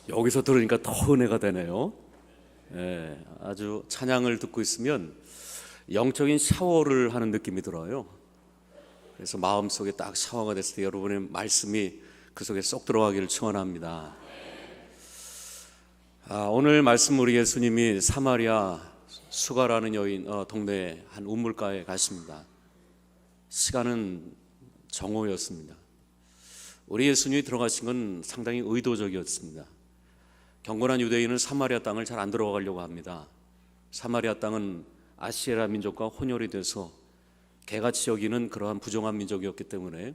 여기서 들으니까 더 은혜가 되네요. 예, 아주 찬양을 듣고 있으면 영적인 샤워를 하는 느낌이 들어요. 그래서 마음속에 딱 샤워가 됐을 때 여러분의 말씀이 그 속에 쏙 들어가기를 축원합니다. 오늘 말씀 우리 예수님이 사마리아 수가라는 여인 동네 한 우물가에 가십니다. 시간은 정오였습니다. 우리 예수님이 들어가신 건 상당히 의도적이었습니다. 경건한 유대인은 사마리아 땅을 잘 안 들어가려고 합니다. 사마리아 땅은 아시에라 민족과 혼혈이 돼서 개같이 여기는 그러한 부정한 민족이었기 때문에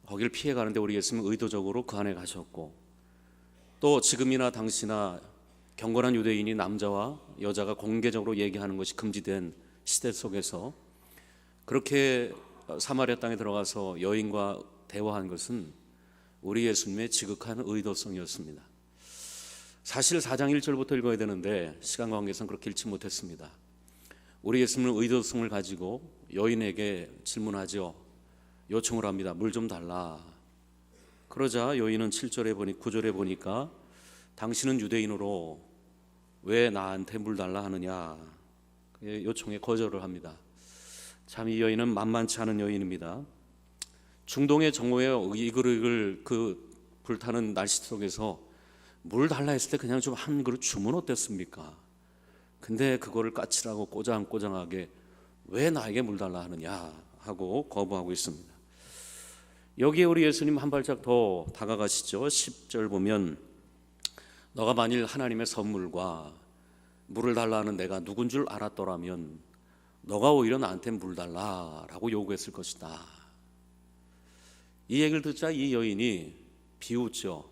거기를 피해 가는데 우리 예수님은 의도적으로 그 안에 가셨고, 또 지금이나 당시나 경건한 유대인이 남자와 여자가 공개적으로 얘기하는 것이 금지된 시대 속에서 그렇게 사마리아 땅에 들어가서 여인과 대화한 것은 우리 예수님의 지극한 의도성이었습니다. 사실 4장 1절부터 읽어야 되는데 시간 관계상 그렇게 읽지 못했습니다. 우리 예수님은 의도성을 가지고 여인에게 질문하죠. 요청을 합니다. 물 좀 달라. 그러자 여인은 9절에 보니까 당신은 유대인으로 왜 나한테 물 달라 하느냐, 요청에 거절을 합니다. 참 이 여인은 만만치 않은 여인입니다. 중동의 정오에 이글이글 그 불타는 날씨 속에서 물 달라 했을 때 그냥 좀 한 그릇 주면 어땠습니까? 근데 그거를 까칠하고 꼬장꼬장하게 왜 나에게 물 달라 하느냐 하고 거부하고 있습니다. 여기에 우리 예수님 한 발짝 더 다가가시죠. 10절 보면 너가 만일 하나님의 선물과 물을 달라는 내가 누군 줄 알았더라면 너가 오히려 나한테 물 달라라고 요구했을 것이다. 이 얘기를 듣자 이 여인이 비웃죠.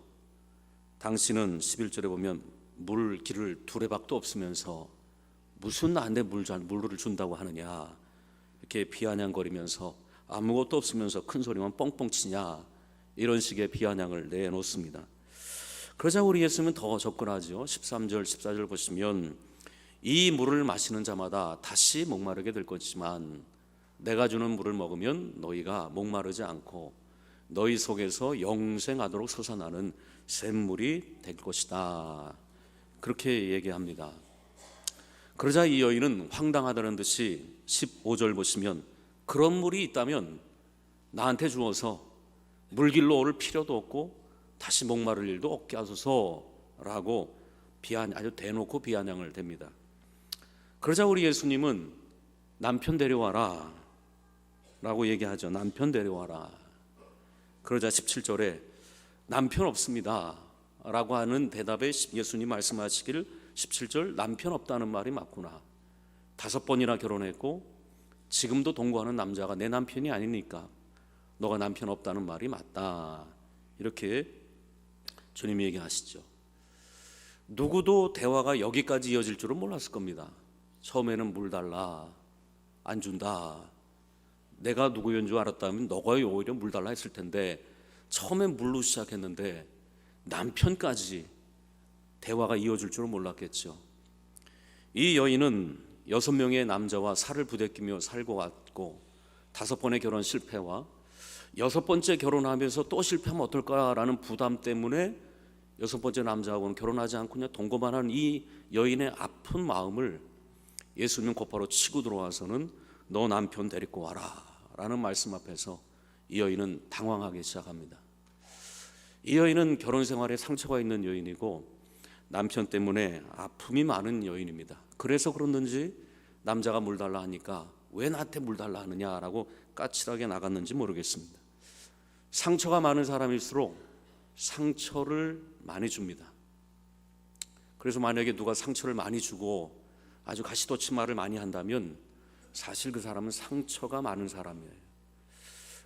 당신은 11절에 보면 물 길을 두레박도 없으면서 무슨 나한테 물을 준다고 하느냐, 이렇게 비아냥거리면서 아무것도 없으면서 큰 소리만 뻥뻥 치냐, 이런 식의 비아냥을 내놓습니다. 그러자 우리 예수님은 더 접근하죠. 13절 14절 보시면 이 물을 마시는 자마다 다시 목마르게 될 것이지만 내가 주는 물을 먹으면 너희가 목마르지 않고 너희 속에서 영생하도록 솟아나는 샘물이 될 것이다. 그렇게 얘기합니다. 그러자 이 여인은 황당하다는 듯이 15절 보시면 그런 물이 있다면 나한테 주어서 물길로 오를 필요도 없고 다시 목마를 일도 없게 하소서라고 아주 대놓고 비아냥을 댑니다. 그러자 우리 예수님은 남편 데려와라 라고 얘기하죠. 남편 데려와라. 그러자 17절에 남편 없습니다 라고 하는 대답에 예수님 말씀하시기를 17절 남편 없다는 말이 맞구나. 5번이나 결혼했고 지금도 동거하는 남자가 내 남편이 아니니까 너가 남편 없다는 말이 맞다. 이렇게 주님이 얘기하시죠. 누구도 대화가 여기까지 이어질 줄은 몰랐을 겁니다. 처음에는 물 달라, 안 준다. 내가 누구인 줄 알았다면 너가 오히려 물 달라 했을 텐데 처음엔 물로 시작했는데 남편까지 대화가 이어질 줄은 몰랐겠죠. 이 여인은 6명의 남자와 살을 부대끼며 살고 왔고 5번의 결혼 실패와 6번째 결혼하면서 또 실패하면 어떨까라는 부담 때문에 6번째 남자하고는 결혼하지 않고 그냥 동거만 하는 이 여인의 아픈 마음을 예수님은 곧바로 치고 들어와서는 너 남편 데리고 와라 라는 말씀 앞에서 이 여인은 당황하기 시작합니다. 이 여인은 결혼 생활에 상처가 있는 여인이고 남편 때문에 아픔이 많은 여인입니다. 그래서 그런지 남자가 물 달라 하니까 왜 나한테 물 달라 하느냐라고 까칠하게 나갔는지 모르겠습니다. 상처가 많은 사람일수록 상처를 많이 줍니다. 그래서 만약에 누가 상처를 많이 주고 아주 가시돋친 말을 많이 한다면 사실 그 사람은 상처가 많은 사람이에요.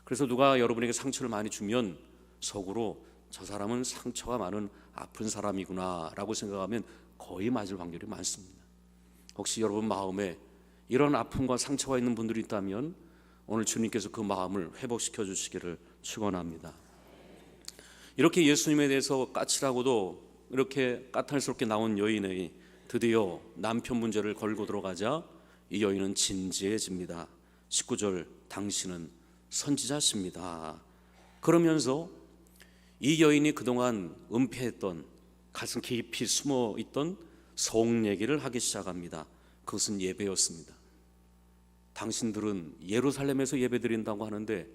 그래서 누가 여러분에게 상처를 많이 주면 속으로 저 사람은 상처가 많은 아픈 사람이구나 라고 생각하면 거의 맞을 확률이 많습니다. 혹시 여러분 마음에 이런 아픔과 상처가 있는 분들이 있다면 오늘 주님께서 그 마음을 회복시켜 주시기를 축원합니다. 이렇게 예수님에 대해서 까칠하고도 이렇게 까탈스럽게 나온 여인의 드디어 남편 문제를 걸고 들어가자 이 여인은 진지해집니다. 19절 당신은 선지자십니다. 그러면서 이 여인이 그동안 은폐했던 가슴 깊이 숨어 있던 속 얘기를 하기 시작합니다. 그것은 예배였습니다. 당신들은 예루살렘에서 예배드린다고 하는데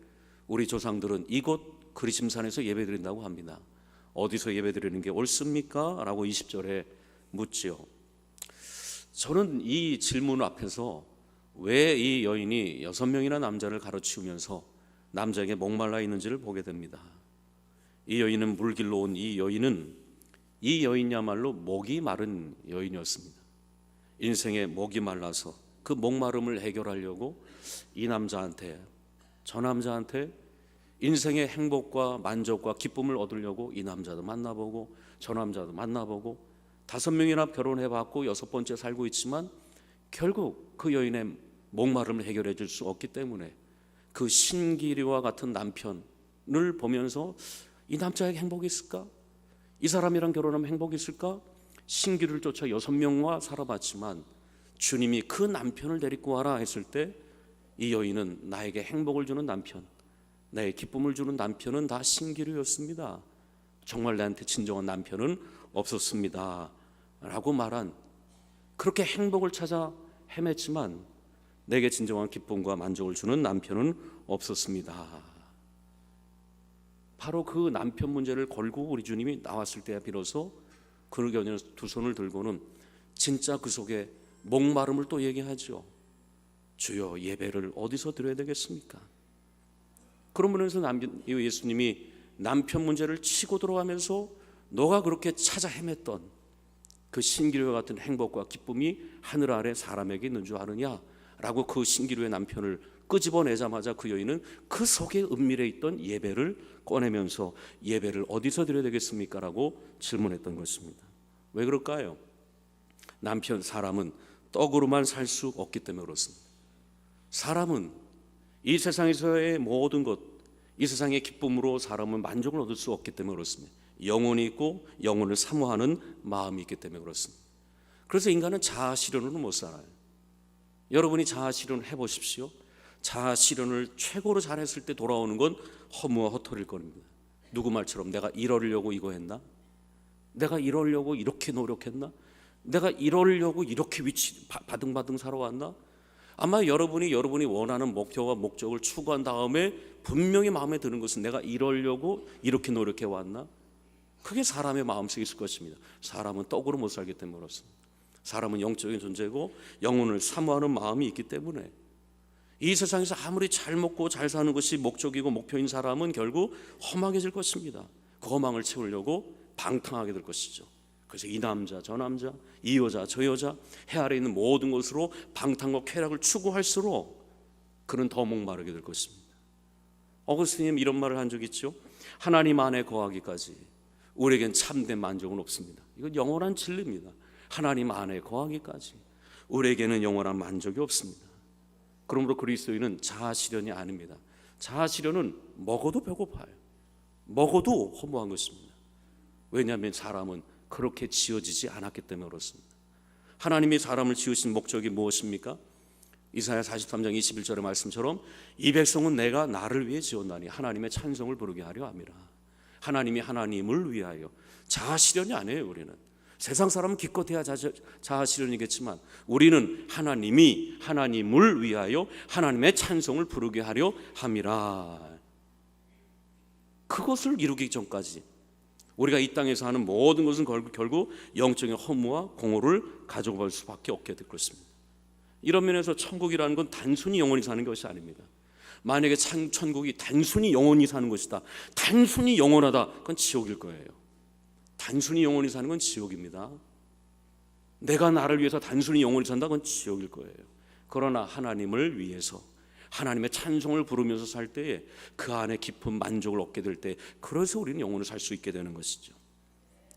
우리 조상들은 이곳 그리심산에서 예배드린다고 합니다. 어디서 예배드리는 게 옳습니까? 라고 20절에 묻지요. 저는 이 질문 앞에서 왜 이 여인이 6명이나 남자를 가로치우면서 남자에게 목말라 있는지를 보게 됩니다. 이 여인은 물길로 온 이 여인이야말로 목이 마른 여인이었습니다. 인생에 목이 말라서 그 목마름을 해결하려고 저 남자한테 인생의 행복과 만족과 기쁨을 얻으려고 이 남자도 만나보고 저 남자도 만나보고 5명이나 결혼해봤고 6번째 살고 있지만 결국 그 여인의 목마름을 해결해 줄 수 없기 때문에 그 신기류와 같은 남편을 보면서 이 남자에게 행복이 있을까? 이 사람이랑 결혼하면 행복이 있을까? 신기류를 쫓아 6명과 살아봤지만 주님이 그 남편을 데리고 와라 했을 때 이 여인은 나에게 행복을 주는 남편, 나의 기쁨을 주는 남편은 다 신기류였습니다. 정말 나한테 진정한 남편은 없었습니다 라고 말한, 그렇게 행복을 찾아 헤맸지만 내게 진정한 기쁨과 만족을 주는 남편은 없었습니다. 바로 그 남편 문제를 걸고 우리 주님이 나왔을 때야 비로소 그 견에 두 손을 들고는 진짜 그 속에 목마름을 또 얘기하죠. 주여, 예배를 어디서 드려야 되겠습니까? 그런 면에서 예수님이 남편 문제를 치고 들어가면서 너가 그렇게 찾아 헤맸던 그 신기루와 같은 행복과 기쁨이 하늘 아래 사람에게 있는 줄 아느냐 라고 그 신기루의 남편을 끄집어내자마자 그 여인은 그 속에 은밀해 있던 예배를 꺼내면서 예배를 어디서 드려야 되겠습니까? 라고 질문했던 것입니다. 왜 그럴까요? 사람은 떡으로만 살 수 없기 때문에 그렇습니다. 사람은 이 세상에서의 모든 것, 이 세상의 기쁨으로 사람은 만족을 얻을 수 없기 때문에 그렇습니다. 영혼이 있고 영혼을 사모하는 마음이 있기 때문에 그렇습니다. 그래서 인간은 자아 실현으로 못 살아요. 여러분이 자아 실현을 해보십시오. 자아 실현을 최고로 잘했을 때 돌아오는 건 허무와 허탈일 겁니다. 누구 말처럼 내가 이러려고 이거 했나? 내가 이러려고 이렇게 노력했나? 내가 이러려고 이렇게 바등바등 살아왔나? 아마 여러분이 원하는 목표와 목적을 추구한 다음에 분명히 마음에 드는 것은 내가 이러려고 이렇게 노력해 왔나? 그게 사람의 마음속에 있을 것입니다. 사람은 떡으로 못 살기 때문에 그렇습니다. 사람은 영적인 존재고 영혼을 사모하는 마음이 있기 때문에 이 세상에서 아무리 잘 먹고 잘 사는 것이 목적이고 목표인 사람은 결국 허망해질 것입니다. 그 허망을 채우려고 방탕하게 될 것이죠. 그래서 이 남자 저 남자, 이 여자 저 여자, 해 아래 있는 모든 것으로 방탕과 쾌락을 추구할수록 그는 더 목마르게 될 것입니다. 어거스틴님 이런 말을 한 적이 있죠. 하나님 안에 거하기까지 우리에겐 참된 만족은 없습니다. 이건 영원한 진리입니다. 하나님 안에 거하기까지 우리에게는 영원한 만족이 없습니다. 그러므로 그리스도인은 자아 실현이 아닙니다. 자아 실현은 먹어도 배고파요. 먹어도 허무한 것입니다. 왜냐하면 사람은 그렇게 지어지지 않았기 때문에 그렇습니다. 하나님이 사람을 지으신 목적이 무엇입니까? 이사야 43장 21절의 말씀처럼 이 백성은 내가 나를 위해 지었나니 하나님의 찬송을 부르게 하려 함이라. 하나님이 하나님을 위하여. 자아 실현이 아니에요. 우리는 세상 사람은 기껏해야 자아 실현이겠지만 우리는 하나님이 하나님을 위하여 하나님의 찬송을 부르게 하려 함이라. 그것을 이루기 전까지 우리가 이 땅에서 하는 모든 것은 결국 영적인 허무와 공허를 가지고 갈 수밖에 없게 될 것입니다. 이런 면에서 천국이라는 건 단순히 영원히 사는 것이 아닙니다. 만약에 천국이 단순히 영원히 사는 것이다, 단순히 영원하다, 그건 지옥일 거예요. 단순히 영원히 사는 건 지옥입니다. 내가 나를 위해서 단순히 영원히 산다, 그건 지옥일 거예요. 그러나 하나님을 위해서 하나님의 찬송을 부르면서 살 때에 그 안에 깊은 만족을 얻게 될 때, 그래서 우리는 영원히 살 수 있게 되는 것이죠.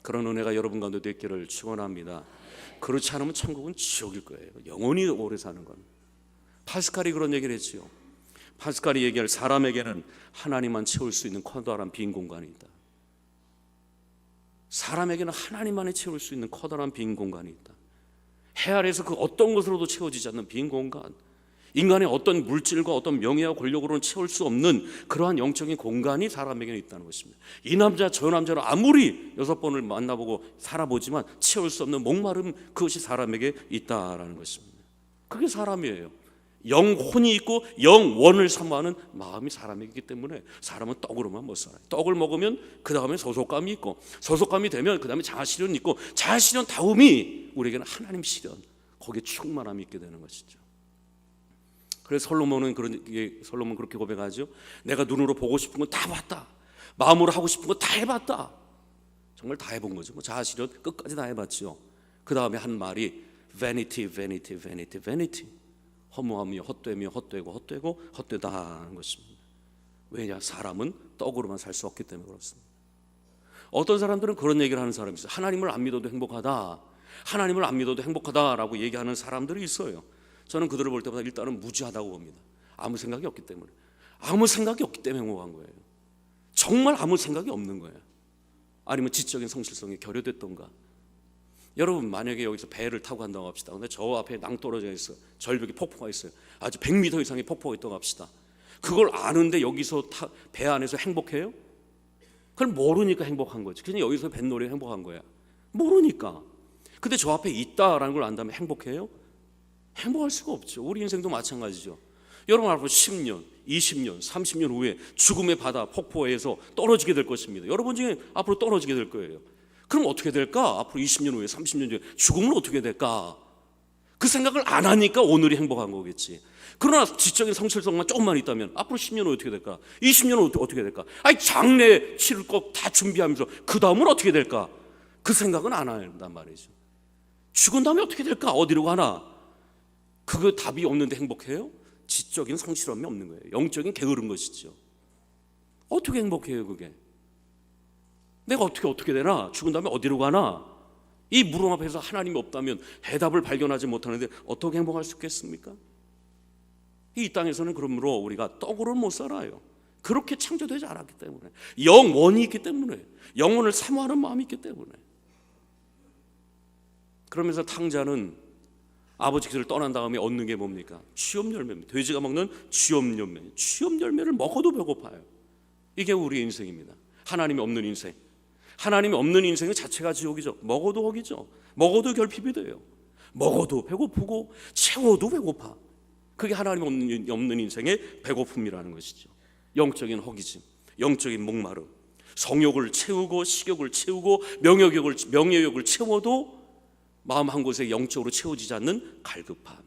그런 은혜가 여러분 가운데 되기를 축원합니다. 그렇지 않으면 천국은 지옥일 거예요. 영원히 오래 사는 건. 파스칼이 그런 얘기를 했지요. 파스칼이 얘기할 사람에게는 하나님만 채울 수 있는 커다란 빈 공간이 있다. 사람에게는 하나님만이 채울 수 있는 커다란 빈 공간이 있다. 해 아래에서 그 어떤 것으로도 채워지지 않는 빈 공간, 인간의 어떤 물질과 어떤 명예와 권력으로는 채울 수 없는 그러한 영적인 공간이 사람에게는 있다는 것입니다. 이 남자 저 남자를 아무리 6번을 만나보고 살아보지만 채울 수 없는 목마름, 그것이 사람에게 있다라는 것입니다. 그게 사람이에요. 영혼이 있고 영원을 사모하는 마음이 사람에게 있기 때문에 사람은 떡으로만 못 살아요. 떡을 먹으면 그 다음에 소속감이 있고, 소속감이 되면 그 다음에 자아실현이 있고, 자아실현 다음이 우리에게는 하나님 실현, 거기에 충만함이 있게 되는 것이죠. 그래서 솔로몬은 그렇게 고백하죠. 내가 눈으로 보고 싶은 건 다 봤다, 마음으로 하고 싶은 건 다 해봤다. 정말 다 해본 거죠. 뭐 자아실현 끝까지 다 해봤죠. 그 다음에 한 말이 vanity, vanity, vanity, vanity. 허무하며 헛되며 헛되고 헛되고 헛되다 하는 것입니다. 왜냐? 사람은 떡으로만 살 수 없기 때문에 그렇습니다. 어떤 사람들은 그런 얘기를 하는 사람이 있어요. 하나님을 안 믿어도 행복하다, 하나님을 안 믿어도 행복하다라고 얘기하는 사람들이 있어요. 저는 그들을 볼 때마다 일단은 무지하다고 봅니다. 아무 생각이 없기 때문에, 아무 생각이 없기 때문에 행복한 거예요. 정말 아무 생각이 없는 거예요. 아니면 지적인 성실성이 결여됐던가. 여러분, 만약에 여기서 배를 타고 간다고 합시다. 근데 저 앞에 낭떠러지가 있어요. 절벽에 폭포가 있어요. 아주 100m 이상의 폭포가 있다고 합시다. 그걸 아는데 여기서 배 안에서 행복해요? 그걸 모르니까 행복한 거지. 그냥 여기서 뱃놀이에 행복한 거야. 모르니까. 근데 저 앞에 있다라는 걸 안다면 행복해요? 행복할 수가 없죠. 우리 인생도 마찬가지죠. 여러분 앞으로 10년, 20년, 30년 후에 죽음의 바다 폭포에서 떨어지게 될 것입니다. 여러분 중에 앞으로 떨어지게 될 거예요. 그럼 어떻게 될까? 앞으로 20년 후에, 30년 뒤에 죽음은 어떻게 될까? 그 생각을 안 하니까 오늘이 행복한 거겠지. 그러나 지적인 성실성만 조금만 있다면 앞으로 10년 후에 어떻게 될까? 20년 후에 어떻게 될까? 아니, 장래 치를 거 다 준비하면서 그 다음은 어떻게 될까? 그 생각은 안 한단 말이죠. 죽은 다음에 어떻게 될까? 어디로 가나? 그거 답이 없는데 행복해요? 지적인 성실함이 없는 거예요. 영적인 게으른 것이죠. 어떻게 행복해요 그게? 내가 어떻게 되나? 죽은 다음에 어디로 가나? 이 물음 앞에서 하나님이 없다면 해답을 발견하지 못하는데 어떻게 행복할 수 있겠습니까? 이 땅에서는 그러므로 우리가 떡으로는 못 살아요. 그렇게 창조되지 않았기 때문에, 영원이 있기 때문에, 영혼을 사모하는 마음이 있기 때문에. 그러면서 탕자는 아버지 길을 떠난 다음에 얻는 게 뭡니까? 취업 열매입니다. 돼지가 먹는 취업 열매. 취업 열매를 먹어도 배고파요. 이게 우리의 인생입니다. 하나님이 없는 인생. 하나님이 없는 인생의 자체가 지옥이죠. 먹어도 허기죠. 먹어도 결핍이 돼요. 먹어도 배고프고 채워도 배고파. 그게 하나님 없는 인생의 배고픔이라는 것이죠. 영적인 허기짐, 영적인 목마름, 성욕을 채우고 식욕을 채우고 명예욕을 채워도 마음 한 곳에 영적으로 채워지지 않는 갈급함.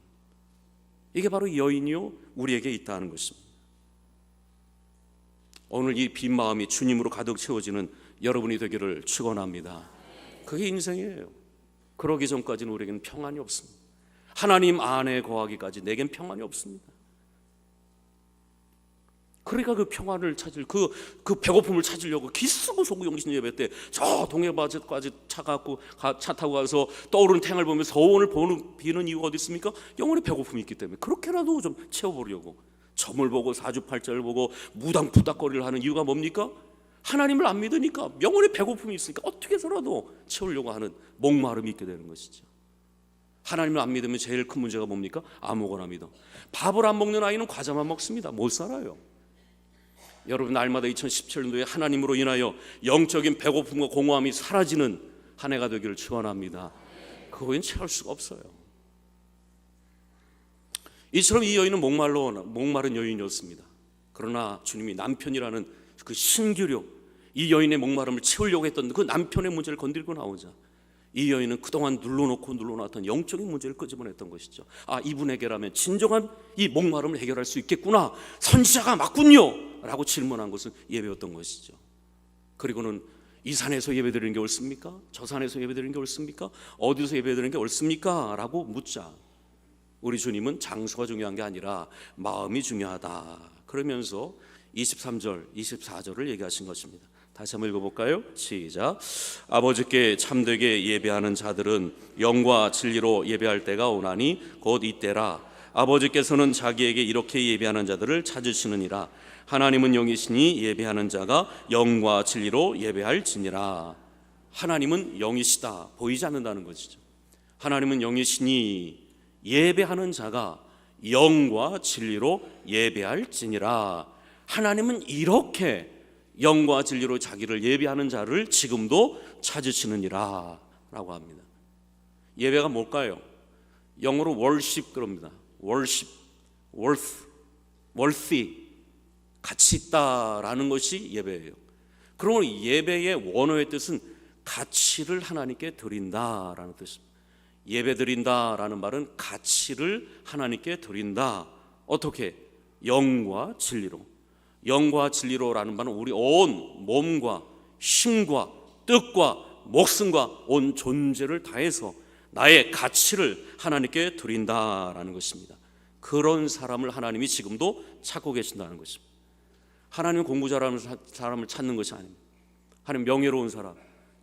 이게 바로 이 여인이요 우리에게 있다는 것입니다. 오늘 이 빈 마음이 주님으로 가득 채워지는 여러분이 되기를 축원합니다. 그게 인생이에요. 그러기 전까지는 우리에게는 평안이 없습니다. 하나님 안에 거하기까지 내겐 평안이 없습니다. 그러니까 그 평안을 찾을 그 배고픔을 찾으려고 기쓰고 소구 영신 예배 때 저 동해바지까지 차 타고 가서 떠오르는 태양을 보면서 서원을 비는 이유가 어디 있습니까? 영혼의 배고픔이 있기 때문에. 그렇게라도 좀 채워보려고 점을 보고 사주팔자를 보고 무당푸닥거리를 하는 이유가 뭡니까? 하나님을 안 믿으니까, 영혼의 배고픔이 있으니까 어떻게 해서라도 채우려고 하는 목마름이 있게 되는 것이죠. 하나님을 안 믿으면 제일 큰 문제가 뭡니까? 아무거나 믿어. 밥을 안 먹는 아이는 과자만 먹습니다. 못 살아요. 여러분, 날마다 2017년도에 하나님으로 인하여 영적인 배고픔과 공허함이 사라지는 한 해가 되기를 축원합니다. 그거는 채울 수가 없어요. 이처럼 이 여인은 목마른 여인이었습니다. 그러나 주님이 남편이라는 그 신규력, 이 여인의 목마름을 채우려고 했던 그 남편의 문제를 건들고 나오자 이 여인은 그동안 눌러놨던 영적인 문제를 끄집어냈던 것이죠. 아, 이분에게라면 진정한 이 목마름을 해결할 수 있겠구나, 선지자가 맞군요 라고 질문한 것은 예배였던 것이죠. 그리고는 이 산에서 예배드리는 게 옳습니까? 저 산에서 예배드리는 게 옳습니까? 어디서 예배드리는 게 옳습니까? 라고 묻자 우리 주님은 장소가 중요한 게 아니라 마음이 중요하다 그러면서 23절, 24절을 얘기하신 것입니다. 다시 한번 읽어볼까요? 시작. 아버지께 참되게 예배하는 자들은 영과 진리로 예배할 때가 오나니 곧 이때라. 아버지께서는 자기에게 이렇게 예배하는 자들을 찾으시느니라. 하나님은 영이시니 예배하는 자가 영과 진리로 예배할지니라. 하나님은 영이시다, 보이지 않는다는 것이죠. 하나님은 영이시니 예배하는 자가 영과 진리로 예배할지니라. 하나님은 이렇게 영과 진리로 자기를 예배하는 자를 지금도 찾으시느니라 라고 합니다. 예배가 뭘까요? 영어로 worship 그럽니다. worship, worthy, 가치 있다라는 것이 예배예요. 그러면 예배의 원어의 뜻은 가치를 하나님께 드린다라는 뜻입니다. 예배 드린다라는 말은 가치를 하나님께 드린다. 어떻게? 영과 진리로. 영과 진리로라는 말은 우리 온 몸과 힘과 뜻과 목숨과 온 존재를 다해서 나의 가치를 하나님께 드린다라는 것입니다. 그런 사람을 하나님이 지금도 찾고 계신다는 것입니다. 하나님은 공부 잘하는 사람을 찾는 것이 아닙니다. 하나님 명예로운 사람,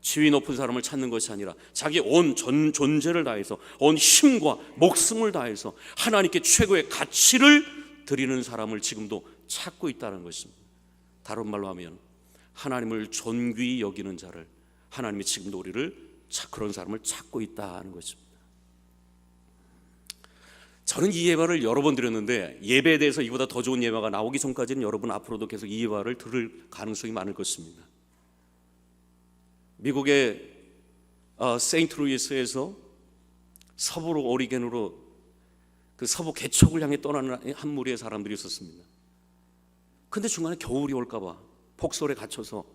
지위 높은 사람을 찾는 것이 아니라 자기 온 존재를 다해서 온 힘과 목숨을 다해서 하나님께 최고의 가치를 드리는 사람을 지금도 찾고 있다는 것입니다. 다른 말로 하면 하나님을 존귀히 여기는 자를 하나님이 지금도 우리를 그런 사람을 찾고 있다는 것입니다. 저는 이 예화를 여러 번 드렸는데 예배에 대해서 이보다 더 좋은 예화가 나오기 전까지는 여러분 앞으로도 계속 이 예화를 들을 가능성이 많을 것입니다. 미국의 세인트루이스에서 서부로 오리겐으로 그 서부 개척을 향해 떠나는 한 무리의 사람들이 있었습니다. 근데 중간에 겨울이 올까봐 폭설에 갇혀서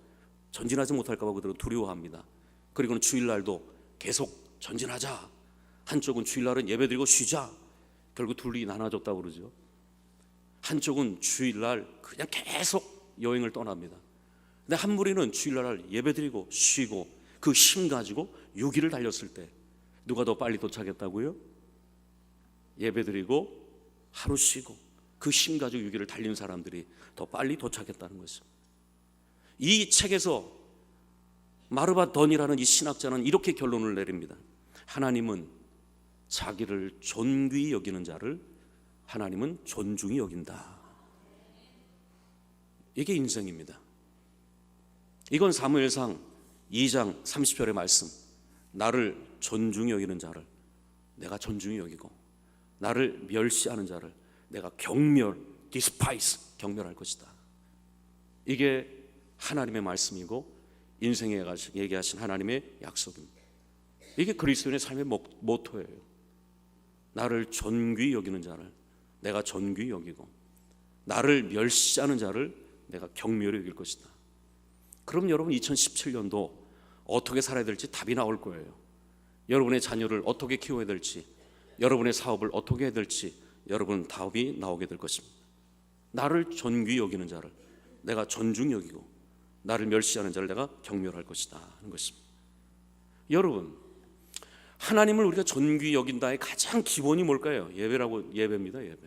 전진하지 못할까봐 그들은 두려워합니다. 그리고는 주일날도 계속 전진하자. 한쪽은 주일날은 예배드리고 쉬자. 결국 둘이 나눠졌다고 그러죠. 한쪽은 주일날 그냥 계속 여행을 떠납니다. 근데 한 무리는 주일날 예배드리고 쉬고 그 힘 가지고 6일을 달렸을 때 누가 더 빨리 도착했다고요? 예배드리고 하루 쉬고 그 힘 가지고 6일을 달린 사람들이 더 빨리 도착했다는 것입니다. 이 책에서 마르바 던이라는 이 신학자는 이렇게 결론을 내립니다. 하나님은 자기를 존귀히 여기는 자를 하나님은 존중히 여긴다. 이게 인생입니다. 이건 사무엘상 2장 30절의 말씀. 나를 존중히 여기는 자를 내가 존중히 여기고 나를 멸시하는 자를 내가 despise, 경멸할 것이다. 이게 하나님의 말씀이고 인생에 얘기하신 하나님의 약속입니다. 이게 그리스도인의 삶의 모토예요. 나를 존귀히 여기는 자를 내가 존귀히 여기고 나를 멸시하는 자를 내가 경멸히 여길 것이다. 그럼 여러분 2017년도 어떻게 살아야 될지 답이 나올 거예요. 여러분의 자녀를 어떻게 키워야 될지, 여러분의 사업을 어떻게 해야 될지 여러분 답이 나오게 될 것입니다. 나를 존귀히 여기는 자를 내가 존중히 여기고 나를 멸시하는 자를 내가 경멸할 것이다 하는 것입니다. 여러분, 하나님을 우리가 존귀히 여긴다의 가장 기본이 뭘까요? 예배입니다. 예배.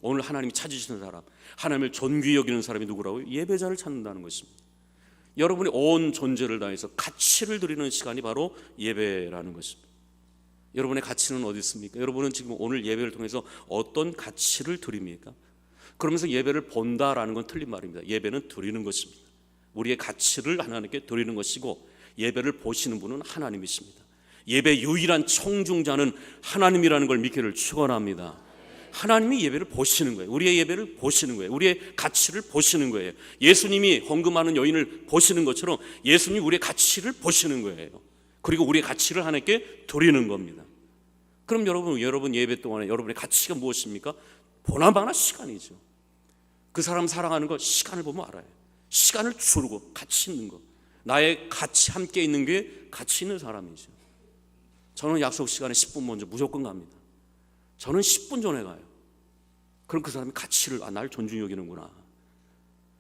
오늘 하나님이 찾으시는 사람, 하나님을 존귀히 여기는 사람이 누구라고요? 예배자를 찾는다는 것입니다. 여러분이 온 존재를 다해서 가치를 드리는 시간이 바로 예배라는 것입니다. 여러분의 가치는 어디 있습니까? 여러분은 지금 오늘 예배를 통해서 어떤 가치를 드립니까? 그러면서 예배를 본다라는 건 틀린 말입니다. 예배는 드리는 것입니다. 우리의 가치를 하나님께 드리는 것이고 예배를 보시는 분은 하나님이십니다. 예배 유일한 청중자는 하나님이라는 걸 믿기를 축원합니다. 하나님이 예배를 보시는 거예요. 우리의 예배를 보시는 거예요. 우리의 가치를 보시는 거예요. 예수님이 헌금하는 여인을 보시는 것처럼 예수님이 우리의 가치를 보시는 거예요. 그리고 우리의 가치를 하나님께 드리는 겁니다. 그럼 여러분 예배 동안에 여러분의 가치가 무엇입니까? 보나마나 시간이죠. 그 사람 사랑하는 거 시간을 보면 알아요. 시간을 주르고 가치 있는 거, 나의 같이 함께 있는 게 가치 있는 사람이죠. 저는 약속 시간에 10분 먼저 무조건 갑니다. 저는 10분 전에 가요. 그럼 그 사람이 가치를 날 존중히 여기는구나.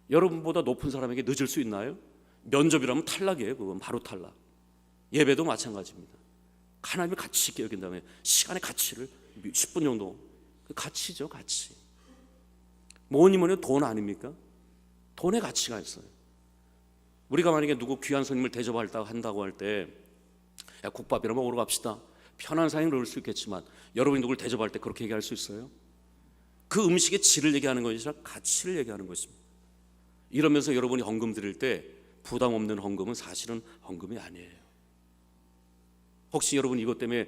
여러분보다 높은 사람에게 늦을 수 있나요? 면접이라면 탈락이에요. 그건 바로 탈락. 예배도 마찬가지입니다. 하나님이 가치 있게 여긴 다음에 시간의 가치를 10분 정도, 그 가치죠. 가치. 뭐니 돈 아닙니까? 돈의 가치가 있어요. 우리가 만약에 누구 귀한 손님을 대접한다고 할 때 야, 국밥이나 먹으러 갑시다. 편한 사이는 그럴 수 있겠지만 여러분이 누굴 대접할 때 그렇게 얘기할 수 있어요? 그 음식의 질을 얘기하는 것이 아니라 가치를 얘기하는 것입니다. 이러면서 여러분이 헌금 드릴 때 부담 없는 헌금은 사실은 헌금이 아니에요. 혹시 여러분 이것 때문에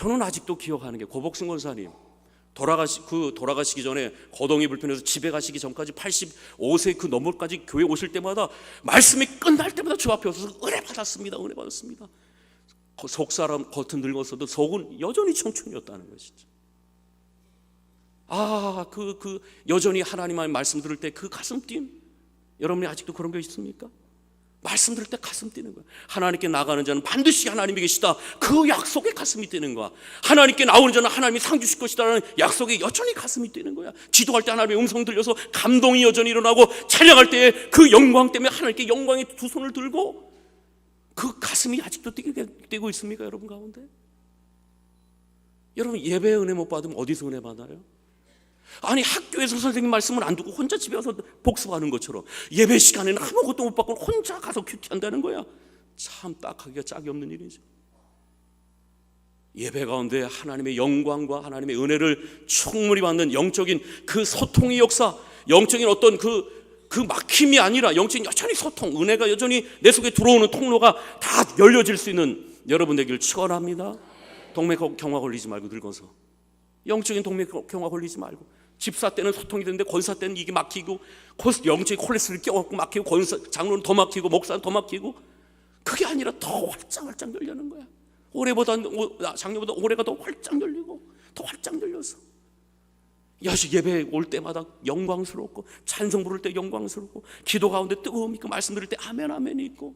저는 아직도 기억하는 게 고복승 권사님 돌아가시기 전에 거동이 불편해서 집에 가시기 전까지 85세 그 너머까지 교회 오실 때마다 말씀이 끝날 때마다 주 앞에 오셔서 은혜 받았습니다. 은혜 받았습니다. 속 사람 겉은 늙었어도 속은 여전히 청춘이었다는 것이죠. 여전히 하나님의 말씀 들을 때 그 가슴 뛴, 여러분이 아직도 그런 게 있습니까? 말씀 들을 때 가슴 뛰는 거야. 하나님께 나가는 자는 반드시 하나님이 계시다, 그 약속에 가슴이 뛰는 거야. 하나님께 나오는 자는 하나님이 상 주실 것이다라는 약속에 여전히 가슴이 뛰는 거야. 기도할 때 하나님의 음성 들려서 감동이 여전히 일어나고, 찬양할 때 그 영광 때문에 하나님께 영광의 두 손을 들고, 그 가슴이 아직도 뛰고 있습니까, 여러분 가운데? 여러분, 예배 은혜 못 받으면 어디서 은혜 받아요? 아니, 학교에서 선생님 말씀을 안 듣고 혼자 집에 와서 복습하는 것처럼 예배 시간에는 아무것도 못 받고 혼자 가서 큐티한다는 거야. 참 딱하기가 짝이 없는 일이죠. 예배 가운데 하나님의 영광과 하나님의 은혜를 충분히 받는 영적인 그 소통의 역사, 영적인 어떤 그 막힘이 아니라 영적인 여전히 소통, 은혜가 여전히 내 속에 들어오는 통로가 다 열려질 수 있는 여러분 되기를 축원합니다. 동맥경화 걸리지 말고, 늙어서 영적인 동맥경화 걸리지 말고, 집사 때는 소통이 되는데 권사 때는 이게 막히고, 영적인 콜레스테롤이 껴갖고 막히고, 권사 장로는 더 막히고, 목사는 더 막히고, 그게 아니라 더 활짝 열리는 거야. 작년보다 올해가 더 활짝 열리고, 더 활짝 열려서 예배 올 때마다 영광스럽고, 찬송 부를 때 영광스럽고, 기도 가운데 뜨거움이 있고, 말씀 들을 때 아멘 아멘이 있고,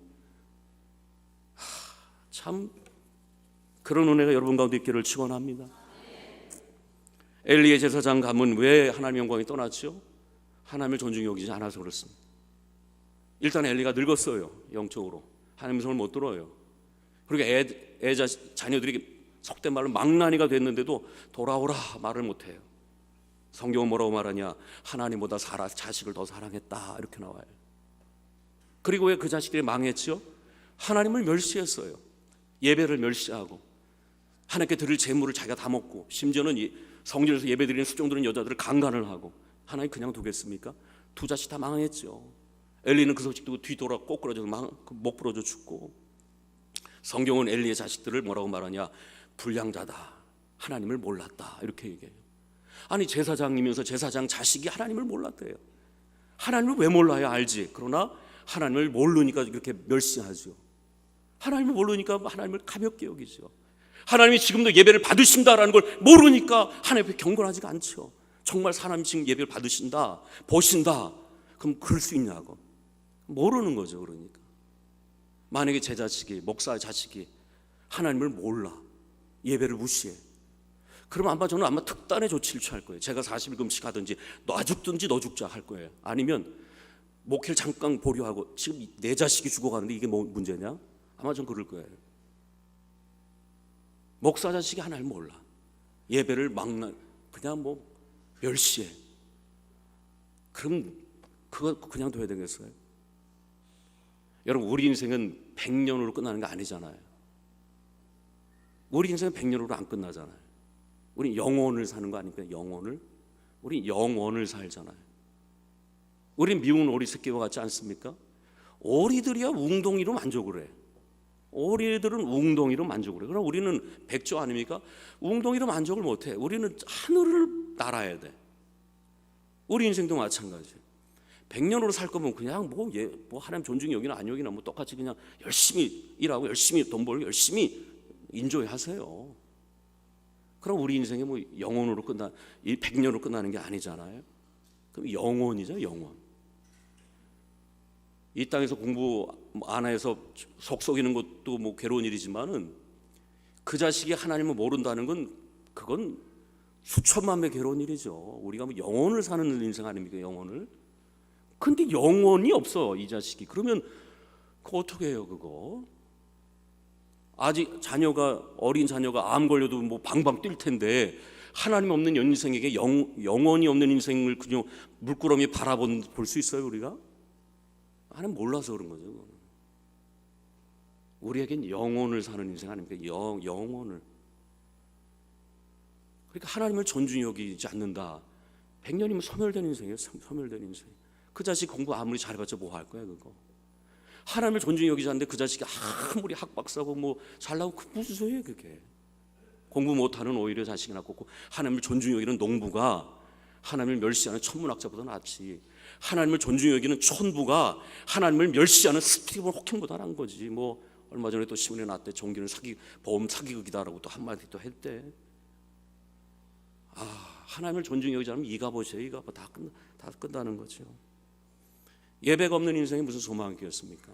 참 그런 은혜가 여러분 가운데 있기를 축원합니다. 엘리의 제사장 가문 왜 하나님의 영광이 떠났죠? 하나님을 존중히 여기지 않아서 그렇습니다. 일단 엘리가 늙었어요. 영적으로 하나님의 손을 못 들어요. 그리고 자녀들이 속된 말로 망나니가 됐는데도 돌아오라 말을 못해요. 성경은 뭐라고 말하냐? 하나님보다 자식을 더 사랑했다, 이렇게 나와요. 그리고 왜 그 자식들이 망했죠? 하나님을 멸시했어요. 예배를 멸시하고, 하나님께 드릴 재물을 자기가 다 먹고, 심지어는 성전에서 예배드리는 수종드는 여자들을 강간을 하고, 하나님 그냥 두겠습니까? 두 자식 다 망했죠. 엘리는 그 소식 듣고 뒤돌아 꼬꾸라져서 목 부러져 죽고, 성경은 엘리의 자식들을 뭐라고 말하냐? 불량자다, 하나님을 몰랐다, 이렇게 얘기해요. 아니, 제사장이면서 제사장 자식이 하나님을 몰랐대요. 하나님을 왜 몰라야 알지, 그러나 하나님을 모르니까 이렇게 멸시하죠. 하나님을 모르니까 하나님을 가볍게 여기죠. 하나님이 지금도 예배를 받으신다라는 걸 모르니까 하나님 앞에 경건하지가 않죠. 정말 사람이 지금 예배를 받으신다, 보신다, 그럼 그럴 수 있냐고 모르는 거죠. 그러니까 만약에 제 자식이, 목사의 자식이 하나님을 몰라, 예배를 무시해, 그러면 저는 특단의 조치를 취할 거예요. 제가 40일 금식하든지 너 죽든지 너 죽자 할 거예요. 아니면 목회를 잠깐 보류하고, 지금 내 자식이 죽어가는데 이게 뭐 문제냐? 아마 전 그럴 거예요. 목사 자식이 하나님을 몰라, 예배를 그냥 멸시해, 그럼 그거 그냥 둬야 되겠어요? 여러분, 우리 인생은 100년으로 끝나는 게 아니잖아요. 우리 인생은 100년으로 안 끝나잖아요. 우리 영원을 사는 거 아닙니까? 영원을. 우리 영원을 살잖아요. 우리 미운 오리 새끼와 같지 않습니까? 오리들이야 웅덩이로 만족을 해. 오리들은 웅덩이로 만족을 해. 그럼 우리는 백조 아닙니까? 웅덩이로 만족을 못해. 우리는 하늘을 날아야 돼. 우리 인생도 마찬가지예요. 100년으로 살 거면 그냥 하나님 존중이 여기나 안 여기나 똑같이 그냥 열심히 일하고, 열심히 돈 벌고, 열심히 인조해 하세요. 그럼 우리 인생이 영원으로 이 100년으로 끝나는 게 아니잖아요. 그럼 영원이죠, 영원. 이 땅에서 공부 안 해서 속 썩이는 것도 괴로운 일이지만은, 그 자식이 하나님을 모른다는 건 그건 수천만 배 괴로운 일이죠. 우리가 영원을 사는 인생 아닙니까? 영원을. 근데 영원이 없어, 이 자식이. 그러면 그거 어떻게 해요, 그거? 아직 어린 자녀가 암 걸려도 방방 뛸 텐데, 하나님 없는 인생에게 영원이 없는 인생을 그냥 물끄러미 볼 수 있어요, 우리가? 하나님 몰라서 그런 거죠. 우리에겐 영혼을 사는 인생 아닙니까? 영혼을. 그러니까 하나님을 존중히 여기지 않는다. 100년이면 소멸된 인생이에요. 소멸된 인생. 그 자식 공부 아무리 잘해봤자 뭐 할 거야, 그거. 하나님을 존중히 여기지 않는데 그 자식이 아무리 학박사고 잘나고 그 무슨 소리예요, 그게. 공부 못하는 오히려 자식이 낫고, 하나님을 존중히 여기는 농부가 하나님을 멸시하는 천문학자보다 낫지, 하나님을 존중히 여기는 촌부가 하나님을 멸시하는 스티븐 호킹보다 나은 거지. 뭐 얼마 전에 또 신문에 났대. 종교는 보험 사기극이다라고 또 한마디 또 했대. 하나님을 존중히 여기지 않으면 이가 보세요. 이가 다 끝나는 거죠. 예배가 없는 인생이 무슨 소망이 있겠습니까?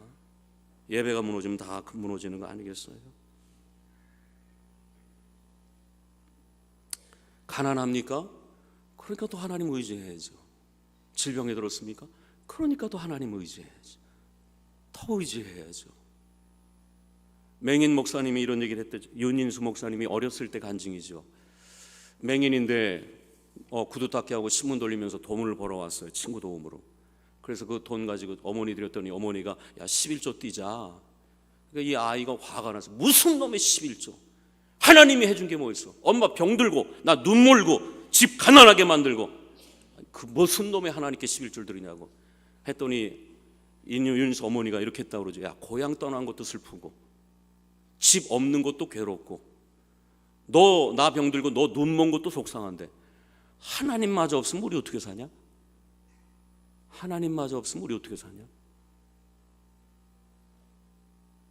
예배가 무너지면 다 무너지는 거 아니겠어요? 가난합니까? 그러니까 또 하나님 의지해야죠. 질병에 들었습니까? 그러니까 또 하나님 의지해야죠. 더 의지해야죠. 맹인 목사님이 이런 얘기를 했대요. 윤인수 목사님이 어렸을 때 간증이죠. 맹인인데 구두 닦기 하고 신문 돌리면서 돈을 벌어왔어요. 친구 도움으로. 그래서 그 돈 가지고 어머니 드렸더니 어머니가 야 11조 띄자. 그러니까 이 아이가 화가 나서 무슨 놈의 11조, 하나님이 해준 게 뭐 있어? 엄마 병들고 나 눈 몰고 집 가난하게 만들고 그 무슨 놈의 하나님께 11조를 드리냐고 했더니 윤수 어머니가 이렇게 했다고 그러죠. 야 고향 떠난 것도 슬프고 집 없는 것도 괴롭고 너 나 병들고 너 눈 먼 것도 속상한데 하나님마저 없으면 우리 어떻게 사냐? 하나님마저 없으면 우리 어떻게 사냐?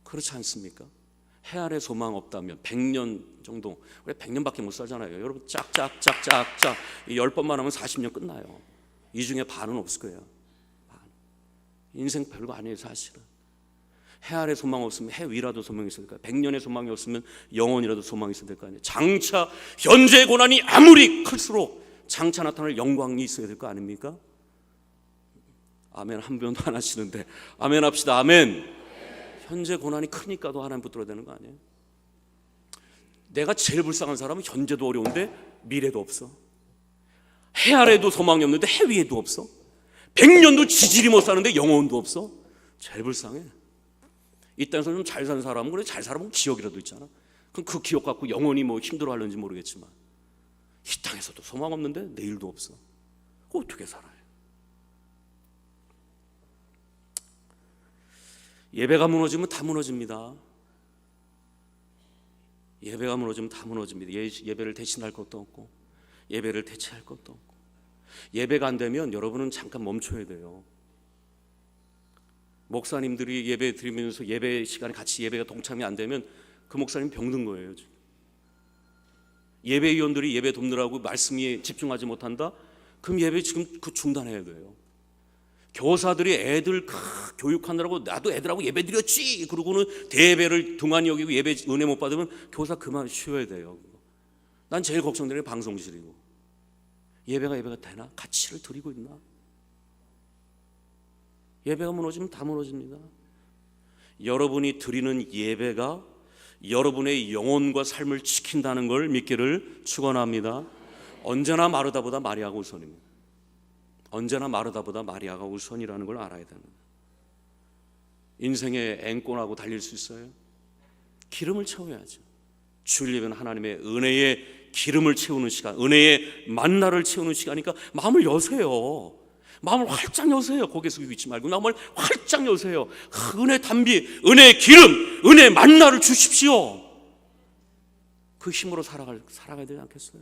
그렇지 않습니까? 해 아래 소망 없다면 100년 정도, 우리 100년밖에 못 살잖아요. 여러분 짝짝짝짝짝 10번만 하면 40년 끝나요. 이 중에 반은 없을 거예요. 반. 인생 별거 아니에요 사실은. 해 아래 소망 없으면 해 위라도 소망이 있어야 될 거 아니에요. 100년의 소망이 없으면 영원이라도 소망이 있어야 될 거 아니에요. 장차 현재의 고난이 아무리 클수록 장차 나타날 영광이 있어야 될 거 아닙니까? 아멘. 한 번도 안 하시는데 아멘 합시다. 아멘. 현재 고난이 크니까도 하나님 붙들어야 되는 거 아니에요? 내가 제일 불쌍한 사람은 현재도 어려운데 미래도 없어. 해 아래도 소망이 없는데 해 위에도 없어. 100년도 지질이 못 사는데 영혼도 없어. 제일 불쌍해. 이 땅에서 좀 잘 사는 사람은 그래 잘 살아보면 기억이라도 있잖아. 그럼 그 기억 갖고 영혼이 뭐 힘들어 하는지 모르겠지만 이 땅에서도 소망 없는데 내일도 없어. 어떻게 살아요? 예배가 무너지면 다 무너집니다. 예배가 무너지면 다 무너집니다. 예배를 대신할 것도 없고 예배를 대체할 것도 없고. 예배가 안 되면 여러분은 잠깐 멈춰야 돼요. 목사님들이 예배 드리면서 예배 시간에 같이 예배가 동참이 안 되면 그 목사님 병든 거예요. 지금. 예배위원들이 예배 돕느라고 말씀에 집중하지 못한다? 그럼 예배 지금 그 중단해야 돼요. 교사들이 애들 교육하느라고 나도 애들하고 예배 드렸지 그러고는 대예배를 등한히 여기고 예배 은혜 못 받으면 교사 그만 쉬어야 돼요. 난 제일 걱정되는 게 방송실이고 예배가 되나? 가치를 드리고 있나? 예배가 무너지면 다 무너집니다. 여러분이 드리는 예배가 여러분의 영혼과 삶을 지킨다는 걸 믿기를 축원합니다. 언제나 마르다보다 마리아가 우선입니다. 언제나 마르다보다 마리아가 우선이라는 걸 알아야 됩니다. 인생의 앵꼬나고 달릴 수 있어요? 기름을 채워야죠. 주일 예배는 하나님의 은혜의 기름을 채우는 시간, 은혜의 만나를 채우는 시간이니까 마음을 여세요. 마음을 활짝 여세요. 고개 숙이고 있지 말고 마음을 활짝 여세요. 은혜 담비, 은혜의 기름, 은혜의 만나를 주십시오. 그 힘으로 살아가야 되지 않겠어요?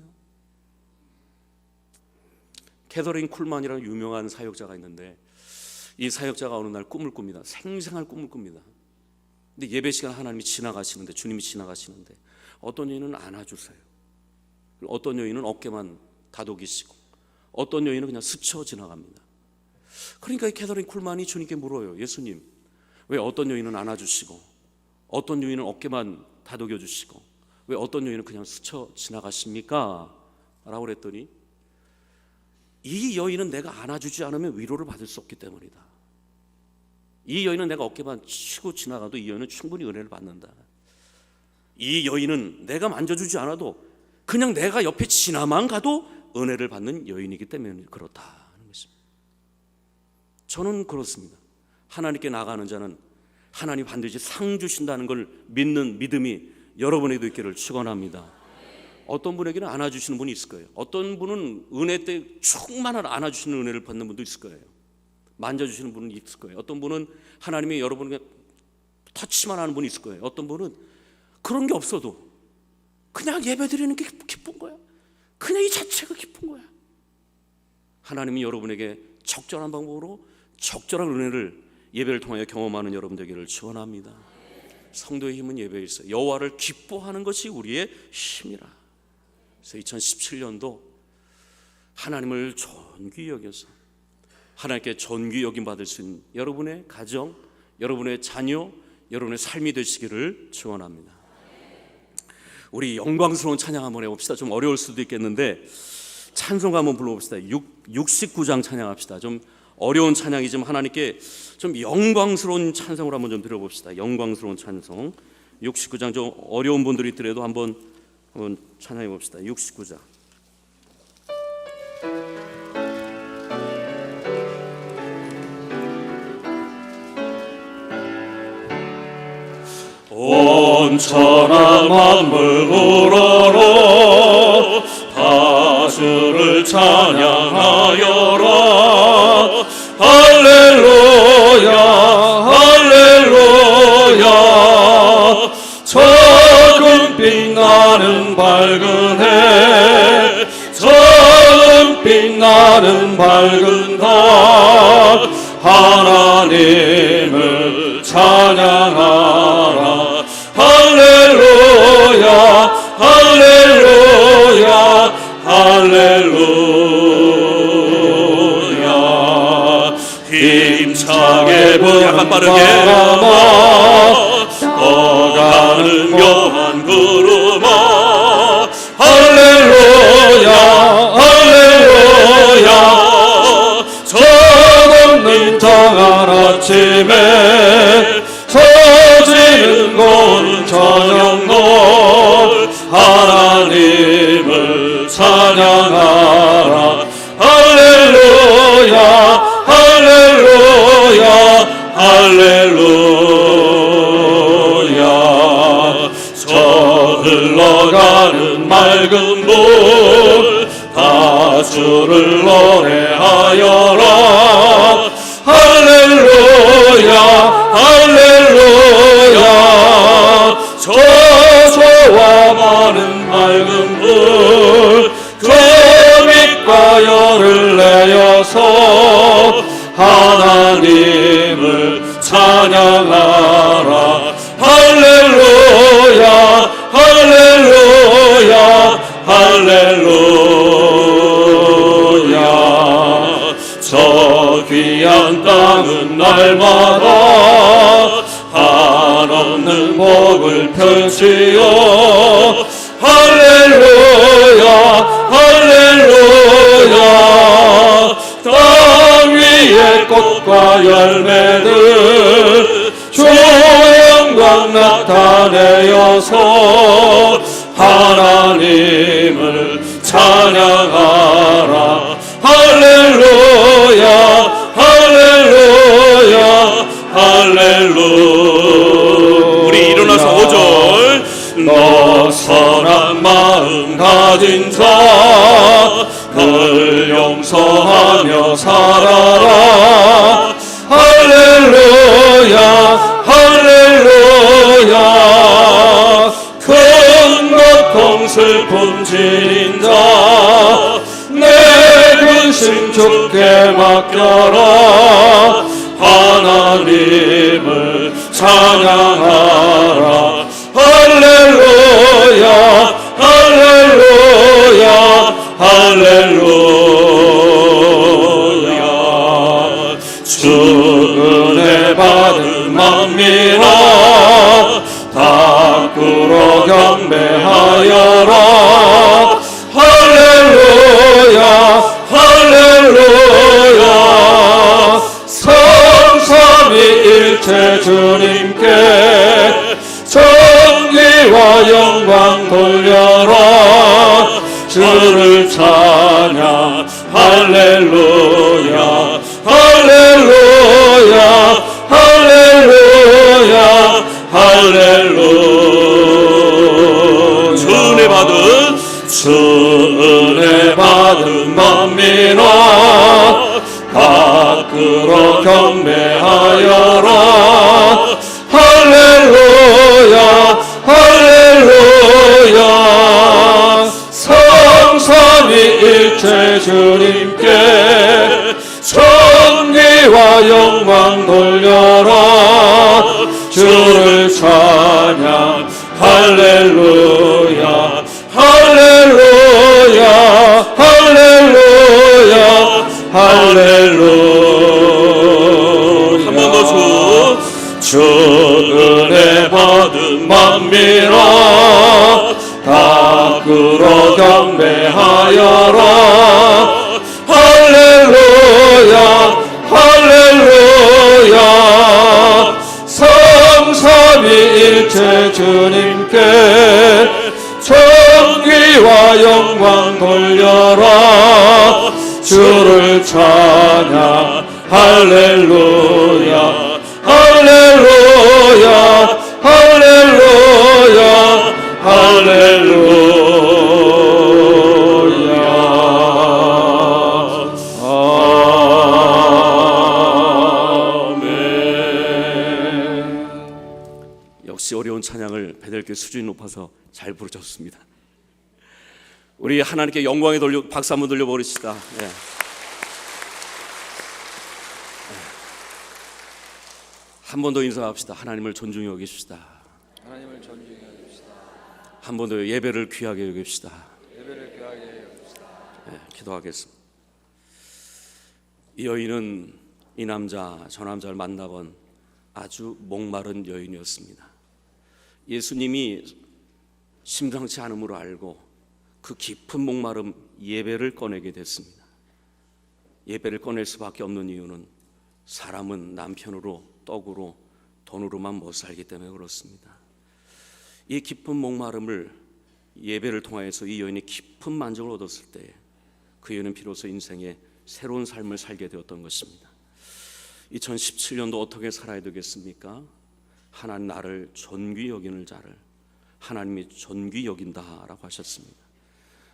캐서린 쿨만이라는 유명한 사역자가 있는데 이 사역자가 어느 날 꿈을 꿉니다. 생생할 꿈을 꿉니다. 근데 예배 시간 하나님이 지나가시는데, 주님이 지나가시는데 어떤 여인은 안아주세요. 어떤 여인은 어깨만 다독이시고 어떤 여인은 그냥 스쳐 지나갑니다. 그러니까 이 캐서린 쿨만이 주님께 물어요. 예수님, 왜 어떤 여인은 안아주시고 어떤 여인은 어깨만 다독여주시고 왜 어떤 여인은 그냥 스쳐 지나가십니까? 라고 그랬더니 이 여인은 내가 안아주지 않으면 위로를 받을 수 없기 때문이다. 이 여인은 내가 어깨만 치고 지나가도 이 여인은 충분히 은혜를 받는다. 이 여인은 내가 만져주지 않아도 그냥 내가 옆에 지나만 가도 은혜를 받는 여인이기 때문에 그렇다는 것입니다. 저는 그렇습니다. 하나님께 나가는 자는 하나님 반드시 상 주신다는 걸 믿는 믿음이 여러분에게도 있기를 축원합니다. 어떤 분에게는 안아주시는 분이 있을 거예요. 어떤 분은 은혜 때 충만한 안아주시는 은혜를 받는 분도 있을 거예요. 만져주시는 분은 있을 거예요. 어떤 분은 하나님이 여러분에게 터치만 하는 분이 있을 거예요. 어떤 분은 그런 게 없어도 그냥 예배드리는 게 기쁜 거야. 그냥 이 자체가 기쁜 거야. 하나님이 여러분에게 적절한 방법으로 적절한 은혜를 예배를 통하여 경험하는 여러분 되기를 축원합니다. 성도의 힘은 예배에 있어 여호와를 기뻐하는 것이 우리의 힘이라. 그래서 2017년도 하나님을 존귀 여겨서 하나님께 존귀 여김 받을 수 있는 여러분의 가정, 여러분의 자녀, 여러분의 삶이 되시기를 축원합니다. 우리 영광스러운 찬양 한번 해봅시다. 좀 어려울 수도 있겠는데 찬송가 한번 불러봅시다. 69장 찬양합시다. 좀 어려운 찬양이지만 하나님께 좀 영광스러운 찬송을 한번 좀 드려봅시다. 영광스러운 찬송 69장. 좀 어려운 분들이 있더라도 한번 찬양해 봅시다. 69장. 온 천하 만물 우러러 다 주를 찬양하여라. 할렐루야 할렐루야. 저금빛 나는 밝은 해, 저금빛 나는 밝은 달, 하나님을 찬양하라. 할렐루야 할렐루야 할렐루야. 힘차게 부는 바람아, 떠가는 묘한 구름아, 할렐루야 할렐루야. 저없는 정한 아침에 서지는 고운 저녁노을, 하나님을 찬양하라. 할렐루야 할렐루야 할렐루야. 저 흘러가는 맑은 물, 다 주를 노래하여라. 할렐루야 할렐루야. 저 소와 많은 맑은 불, 그 빛과 열을 내어서 하나님을 찬양하라. 할렐루야 할렐루야 할렐루야. 저 귀한 땅은 날마다 한없는 복을 펼치어 할렐루야 할렐루야. 땅 위에 꽃과 열매들 주 영광 나타내어서 하나님을 찬양하라. 할렐루야 할렐루야 할렐루야. 우리 일어나서 5절. 너 선한 마음 가진 자, 늘 용서하며 살아라. 할렐루야 할렐루야. 큰 고통 슬픔 지닌 자, 내 근심 주께 맡겨라. 하나님을 찬양하라. 할렐루야 할렐루야 할렐루야. 주 은혜 받은 만민아, 다 꿇어 경배하여라. 할렐루야 할렐루야. 성삼위일체 주님께 정의와 영광 돌려라. 주를 찬양 할렐루야 할렐루야 할렐루야 할렐루야. 주 은혜 받은 주 은혜 받은 만민아, 다 꿇어 경배하여라. 할렐루야 할렐루야 내 주님께 존귀와 영광 돌려라. 주를 찬양 할렐루야 할렐루야 할렐루야 할렐루야. 한 번 더 주 은혜 받은 만민아 다 끌어 경배하여라. 할렐루야 할렐루야. 성삼위일체 주님께 존귀와 영광 돌려라. 주를 찬양 할렐루야 할렐루야 할렐루야 할렐루야. 아멘. 역시 어려운 찬양을 배들교 수준이 높아서 잘 부르셨습니다. 우리 하나님께 영광에 돌려 박수 한번 돌려버립시다. 네. 한 번 더 인사합시다. 하나님을 존중히 여깁시다. 하나님을 존중해 여깁시다. 한 번 더 예배를 귀하게 여깁시다. 예배를 귀하게 여깁시다. 네, 기도하겠습니다. 이 여인은 이 남자 저 남자를 만나본 아주 목마른 여인이었습니다. 예수님이 심상치 않음으로 알고 그 깊은 목마름 예배를 꺼내게 됐습니다. 예배를 꺼낼 수밖에 없는 이유는 사람은 남편으로 떡으로 돈으로만 못 살기 때문에 그렇습니다. 이 깊은 목마름을 예배를 통하여서 이 여인이 깊은 만족을 얻었을 때 그 여인은 비로소 인생의 새로운 삶을 살게 되었던 것입니다. 2017년도 어떻게 살아야 되겠습니까? 하나님 나를 존귀 여기는 자를 하나님이 존귀 여긴다라고 하셨습니다.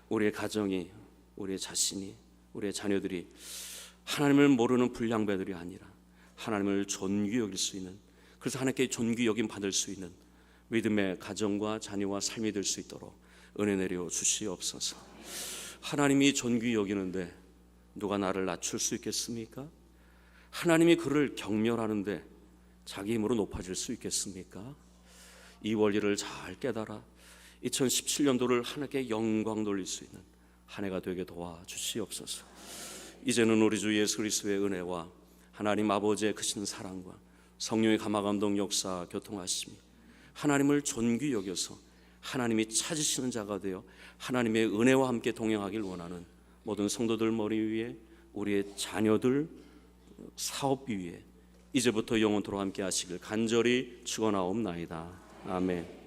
우리의 가정이, 우리의 자신이, 우리의 자녀들이 하나님을 모르는 불량배들이 아니라 하나님을 존귀 여길 수 있는, 그래서 하나님께 존귀 여김 받을 수 있는 믿음의 가정과 자녀와 삶이 될 수 있도록 은혜 내려 주시옵소서. 하나님이 존귀 여기는데 누가 나를 낮출 수 있겠습니까? 하나님이 그를 경멸하는데 자기 힘으로 높아질 수 있겠습니까? 이 원리를 잘 깨달아 2017년도를 하나님께 영광 돌릴 수 있는 한 해가 되게 도와주시옵소서. 이제는 우리 주 예수 그리스도의 은혜와 하나님 아버지의 크신 사랑과 성령의 감화감동 역사 교통하심이 하나님을 존귀 여겨서 하나님이 찾으시는 자가 되어 하나님의 은혜와 함께 동행하길 원하는 모든 성도들 머리 위에, 우리의 자녀들 사업 위에 이제부터 영원토록 함께 하시길 간절히 축원하옵나이다. 아멘.